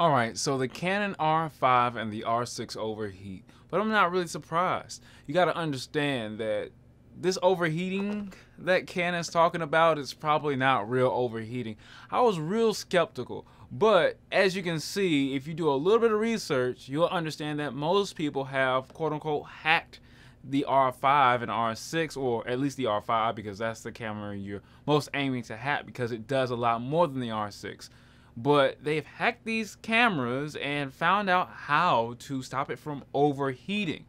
Alright, so the Canon R5 and the R6 overheat, but I'm not really surprised. You gotta understand that this overheating that Canon's talking about is probably not real overheating. I was real skeptical, but as you can see, if you do a little bit of research, you'll understand that most people have quote-unquote hacked the R5 and R6, or at least the R5, because that's the camera you're most aiming to hack because it does a lot more than the R6. But they've hacked these cameras and found out how to stop it from overheating.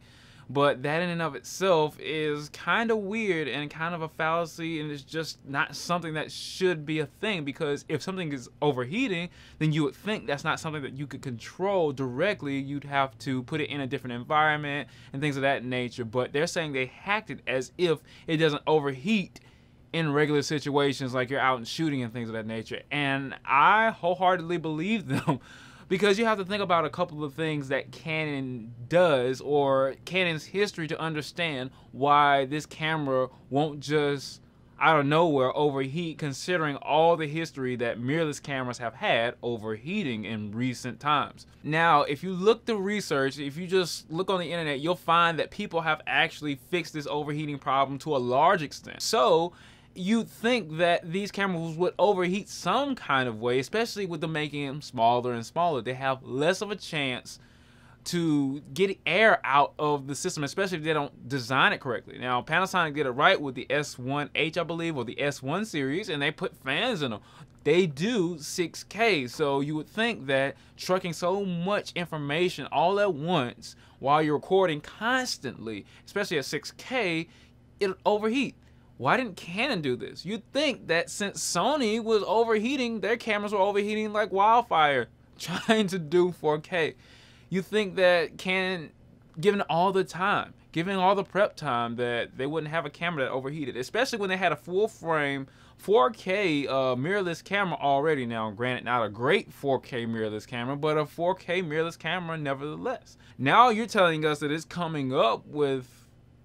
But that in and of itself is kind of weird and kind of a fallacy, and it's just not something that should be a thing, because if something is overheating, then you would think that's not something that you could control directly. You'd have to put it in a different environment and things of that nature. But they're saying they hacked it as if it doesn't overheat in regular situations, like you're out and shooting and things of that nature. And I wholeheartedly believe them, because you have to think about a couple of things that Canon does, or Canon's history, to understand why this camera won't just out of nowhere overheat, considering all the history that mirrorless cameras have had overheating in recent times. Now, if you look to research, if you just look on the internet, you'll find that people have actually fixed this overheating problem to a large extent. So you'd think that these cameras would overheat some kind of way, especially with them making them smaller and smaller. They have less of a chance to get air out of the system, especially if they don't design it correctly. Now, Panasonic did it right with the S1H, I believe, or the S1 series, and they put fans in them. They do 6K, so you would think that trucking so much information all at once while you're recording constantly, especially at 6K, it'll overheat. Why didn't Canon do this? You'd think that since Sony was overheating, their cameras were overheating like wildfire, trying to do 4K. You think that Canon, given all the time, given all the prep time, that they wouldn't have a camera that overheated, especially when they had a full frame 4K mirrorless camera already. Now, granted, not a great 4K mirrorless camera, but a 4K mirrorless camera nevertheless. Now you're telling us that it's coming up with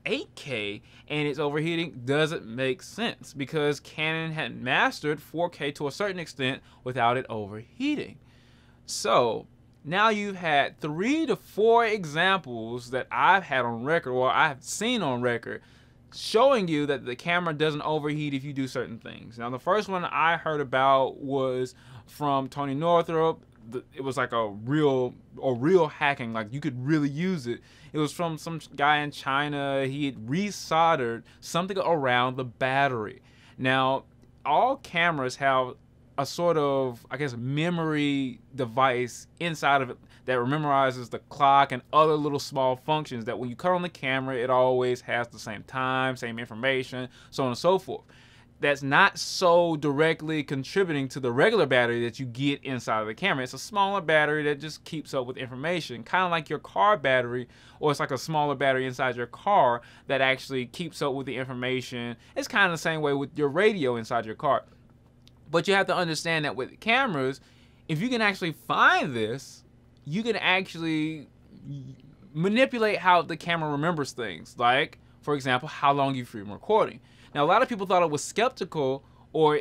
8K and it's overheating. Doesn't make sense, because Canon had mastered 4K to a certain extent without it overheating. So now you've had 3 to 4 examples that I've had on record, or I've seen on record, showing you that the camera doesn't overheat if you do certain things. Now, the first one I heard about was from Tony Northrup. It was like a real hacking, like you could really use it. It was from some guy in China. He had resoldered something around the battery. Now, all cameras have a sort of, I guess, memory device inside of it that memorizes the clock and other little small functions, that when you cut on the camera, it always has the same time, same information, so on and so forth. That's not so directly contributing to the regular battery that you get inside of the camera. It's a smaller battery that just keeps up with information, kind of like your car battery, or it's like a smaller battery inside your car that actually keeps up with the information. It's kind of the same way with your radio inside your car. But you have to understand that with cameras, if you can actually find this, you can actually manipulate how the camera remembers things. Like, for example, how long you've been recording. Now, a lot of people thought it was skeptical, or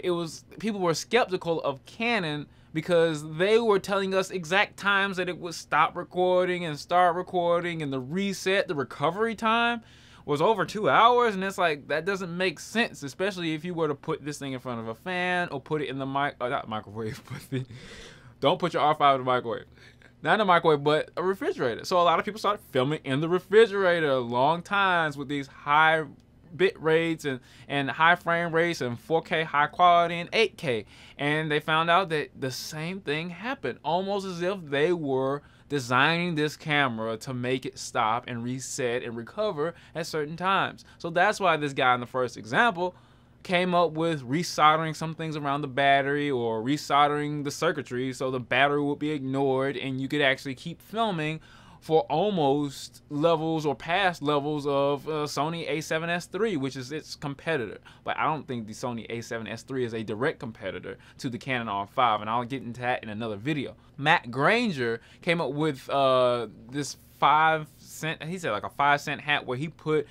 people were skeptical of Canon because they were telling us exact times that it would stop recording and start recording, and the reset, the recovery time was over 2 hours, and it's like, that doesn't make sense, especially if you were to put this thing in front of a fan or put it in the not microwave, but don't put your R5 in the microwave. Not in the microwave, but a refrigerator. So a lot of people started filming in the refrigerator long times with these high bit rates and high frame rates and 4K high quality and 8K. And they found out that the same thing happened, almost as if they were designing this camera to make it stop and reset and recover at certain times. So that's why this guy in the first example came up with resoldering some things around the battery, or resoldering the circuitry so the battery would be ignored and you could actually keep filming for almost levels or past levels of Sony a7S III, which is its competitor. But I don't think the Sony a7S III is a direct competitor to the Canon R5, and I'll get into that in another video. Matt Granger came up with this 5-cent, he said like a 5-cent hat, where he put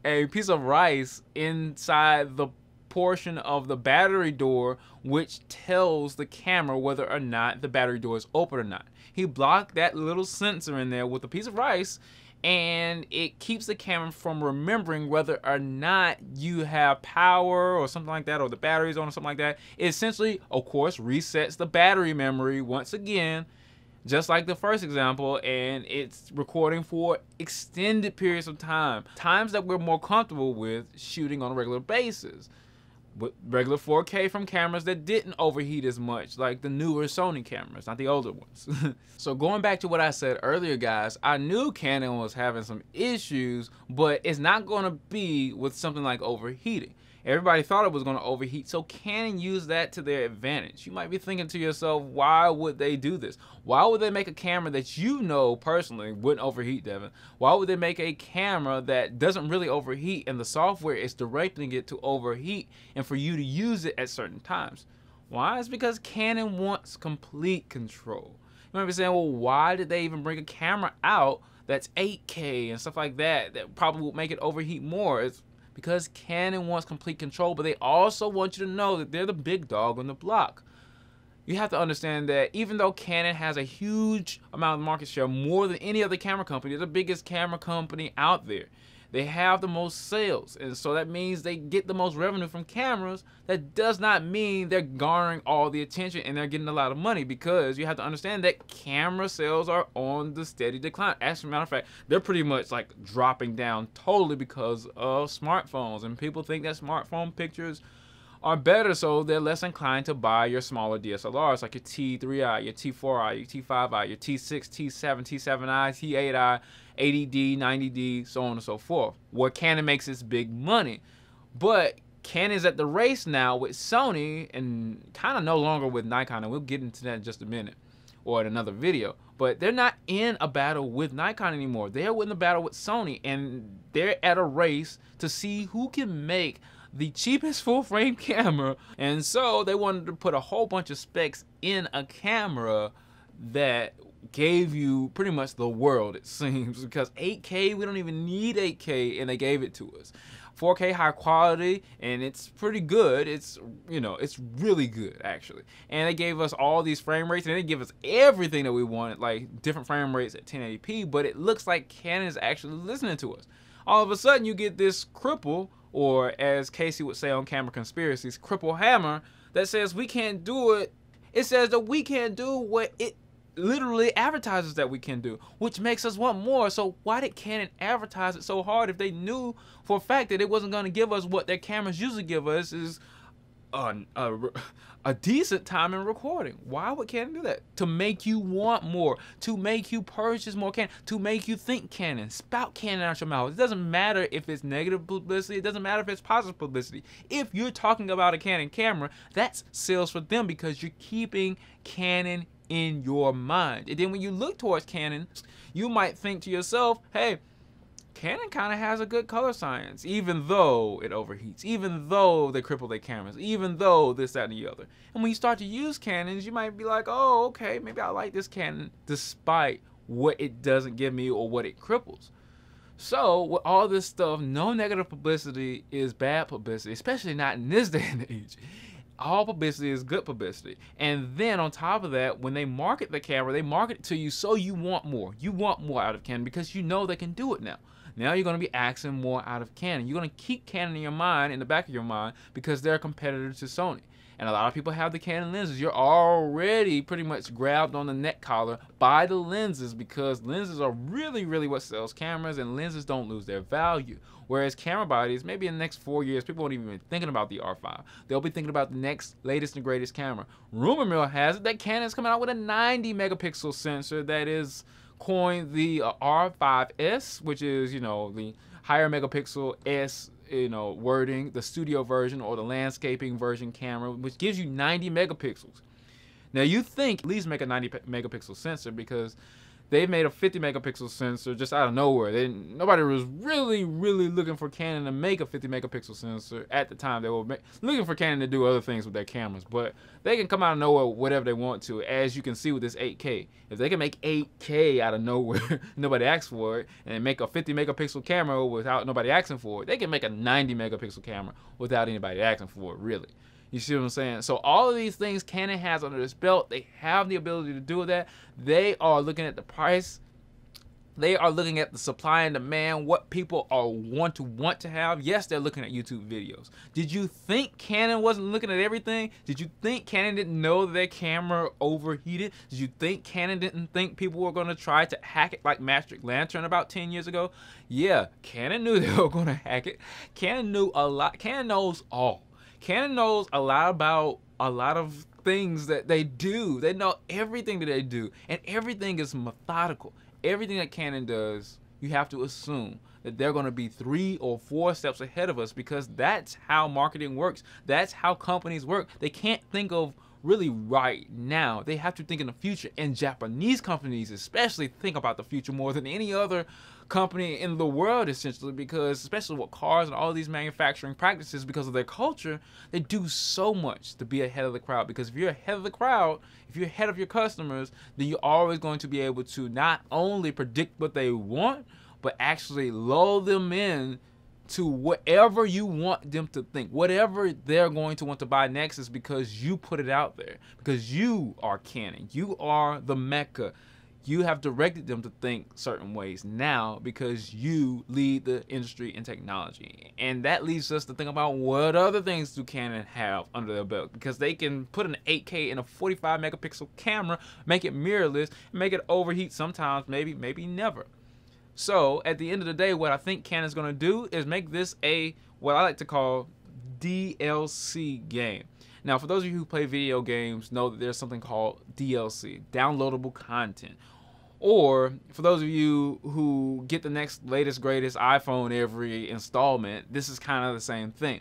a piece of rice inside the portion of the battery door which tells the camera whether or not the battery door is open or not. He blocked that little sensor in there with a piece of rice, and it keeps the camera from remembering whether or not you have power or something like that, or the battery's on or something like that. It essentially, of course, resets the battery memory once again, just like the first example, and it's recording for extended periods of time, times that we're more comfortable with shooting on a regular basis. With regular 4K from cameras that didn't overheat as much, like the newer Sony cameras, not the older ones. So going back to what I said earlier, guys, I knew Canon was having some issues, but it's not going to be with something like overheating. Everybody thought it was going to overheat, so Canon used that to their advantage. You might be thinking to yourself, why would they do this? Why would they make a camera that you know personally wouldn't overheat, Devin? Why would they make a camera that doesn't really overheat and the software is directing it to overheat and for you to use it at certain times? Why? It's because Canon wants complete control. You might be saying, well, why did they even bring a camera out that's 8K and stuff like that that probably would make it overheat more? It's because Canon wants complete control, but they also want you to know that they're the big dog on the block. You have to understand that even though Canon has a huge amount of market share, more than any other camera company, they're the biggest camera company out there. They have the most sales, and so that means they get the most revenue from cameras. That does not mean they're garnering all the attention and they're getting a lot of money, because you have to understand that camera sales are on the steady decline. As a matter of fact, they're pretty much like dropping down totally because of smartphones, and people think that smartphone pictures are better, so they're less inclined to buy your smaller DSLRs like your T3i, your T4i, your T5i, your T6, T7, T7i, T8i, 80D, 90D, so on and so forth, where Canon makes its big money. But Canon's at the race now with Sony and kind of no longer with Nikon, and we'll get into that in just a minute or in another video. But they're not in a battle with Nikon anymore. They're in a battle with Sony, and they're at a race to see who can make the cheapest full-frame camera. And so they wanted to put a whole bunch of specs in a camera that gave you pretty much the world, it seems, because 8K, we don't even need 8K, and they gave it to us. 4K high quality, and it's pretty good. It's, you know, it's really good actually. And they gave us all these frame rates, and they didn't give us everything that we wanted, like different frame rates at 1080p, but it looks like Canon is actually listening to us. All of a sudden you get this cripple, or as Casey would say on Camera Conspiracies, cripple hammer, that says we can't do it. It says that we can't do what it literally advertises that we can do, which makes us want more. So why did Canon advertise it so hard if they knew for a fact that it wasn't going to give us what their cameras usually give us, is a decent time in recording? Why would Canon do that? To make you want more, to make you purchase more Canon, to make you think Canon. Spout Canon out your mouth. It doesn't matter if it's negative publicity, it doesn't matter if it's positive publicity. If you're talking about a Canon camera, that's sales for them, because you're keeping Canon in your mind. And then when you look towards Canon, you might think to yourself, hey, Canon kind of has a good color science, even though it overheats, even though they cripple their cameras, even though this, that, and the other. And when you start to use Canons, you might be like, oh, okay, maybe I like this Canon despite what it doesn't give me or what it cripples. So with all this stuff, no negative publicity is bad publicity, especially not in this day and age. All publicity is good publicity. And then on top of that, when they market the camera, they market it to you so you want more. You want more out of Canon because you know they can do it now. Now you're going to be asking more out of Canon. You're going to keep Canon in your mind, in the back of your mind, because they're a competitor to Sony. And a lot of people have the Canon lenses. You're already pretty much grabbed on the neck collar by the lenses, because lenses are really, really what sells cameras, and lenses don't lose their value. Whereas camera bodies, maybe in the next 4 years, people won't even be thinking about the R5. They'll be thinking about the next latest and greatest camera. Rumor mill has it that Canon's coming out with a 90 megapixel sensor that is coined the R5S, which is, you know, the higher megapixel S, you know, wording, the studio version or the landscaping version camera, which gives you 90 megapixels. Now you think at least make a 90 megapixel sensor, because They made a 50 megapixel sensor just out of nowhere. Nobody was really looking for Canon to make a 50 megapixel sensor at the time. They were looking for Canon to do other things with their cameras, but they can come out of nowhere whatever they want to, as you can see with this 8K. If they can make 8K out of nowhere, nobody asks for it, and make a 50 megapixel camera without nobody asking for it, they can make a 90 megapixel camera without anybody asking for it, really. You see what I'm saying? So all of these things Canon has under this belt, they have the ability to do that. They are looking at the price. They are looking at the supply and demand, what people are want to have. Yes, they're looking at YouTube videos. Did you think Canon wasn't looking at everything? Did you think Canon didn't know that their camera overheated? Did you think Canon didn't think people were going to try to hack it like Magic Lantern about 10 years ago? Yeah, Canon knew they were going to hack it. Canon knew a lot. Canon knows all. Canon knows a lot about a lot of things that they do. They know everything that they do, and everything is methodical. Everything that Canon does, you have to assume that they're going to be 3 or 4 steps ahead of us, because that's how marketing works. That's how companies work. They can't think of really right now. They have to think in the future, and Japanese companies especially think about the future more than any other company in the world, essentially, because especially with cars and all these manufacturing practices, because of their culture, they do so much to be ahead of the crowd. Because if you're ahead of the crowd, if you're ahead of your customers, then you're always going to be able to not only predict what they want, but actually lull them in to whatever you want them to think. Whatever they're going to want to buy next is because you put it out there, because you are Canon, you are the Mecca. You have directed them to think certain ways now because you lead the industry in technology. And that leads us to think about what other things do Canon have under their belt, because they can put an 8K in a 45 megapixel camera, make it mirrorless, make it overheat sometimes, maybe never. So at the end of the day, what I think Canon's going to do is make this a, what I like to call, DLC game. Now, for those of you who play video games, know that there's something called DLC, downloadable content. Or for those of you who get the next latest greatest iPhone every installment, this is kind of the same thing.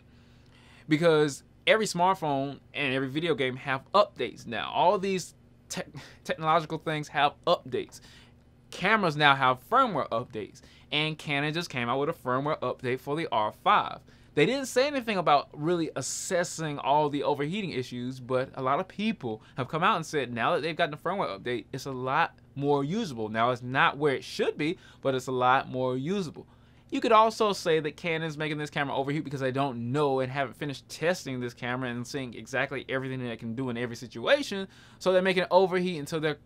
Because every smartphone and every video game have updates now. All these technological things have updates. Cameras now have firmware updates. And Canon just came out with a firmware update for the R5. They didn't say anything about really assessing all the overheating issues, but a lot of people have come out and said now that they've gotten the firmware update, it's a lot more usable. Now, it's not where it should be, but it's a lot more usable. You could also say that Canon's making this camera overheat because they don't know and haven't finished testing this camera and seeing exactly everything that it can do in every situation. So they're making it overheat until they're,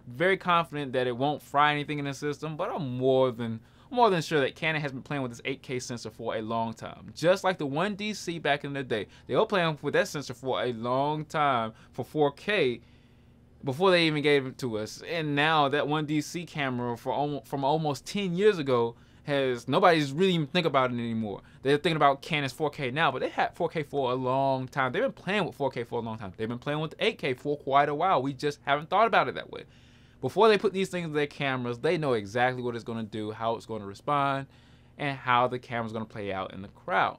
very confident that it won't fry anything in the system. But I'm more than sure that Canon has been playing with this 8K sensor for a long time. Just like the 1DC back in the day. They were playing with that sensor for a long time for 4K before they even gave it to us. And now that 1DC camera from almost 10 years ago nobody's really even thinking about it anymore. They're thinking about Canon's 4K now, but they had 4K for a long time. They've been playing with 4K for a long time. They've been playing with 8K for quite a while. We just haven't thought about it that way. Before they put these things in their cameras, they know exactly what it's going to do, how it's going to respond, and how the camera's going to play out in the crowd.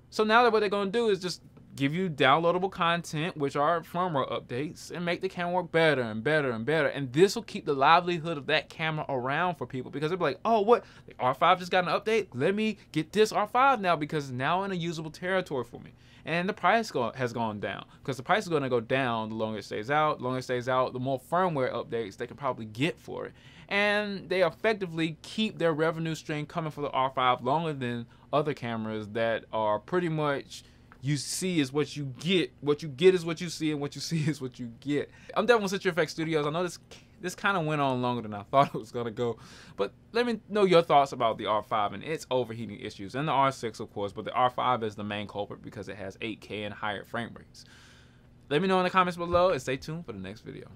So now that what they're going to do is just give you downloadable content, which are firmware updates, and make the camera work better and better and better. And this will keep the livelihood of that camera around for people, because they'll be like, oh, what? The R5 just got an update? Let me get this R5 now, because it's now in a usable territory for me. And the price has gone down, because the price is going to go down the longer it stays out. The longer it stays out, the more firmware updates they can probably get for it. And they effectively keep their revenue stream coming for the R5 longer than other cameras that are pretty much, you see is what you get is what you see, and what you see is what you get. I'm Devin with CFX Studios. I know this kind of went on longer than I thought it was going to go, but let me know your thoughts about the R5 and its overheating issues, and the R6 of course, but the R5 is the main culprit because it has 8K and higher frame rates. Let me know in the comments below, and stay tuned for the next video.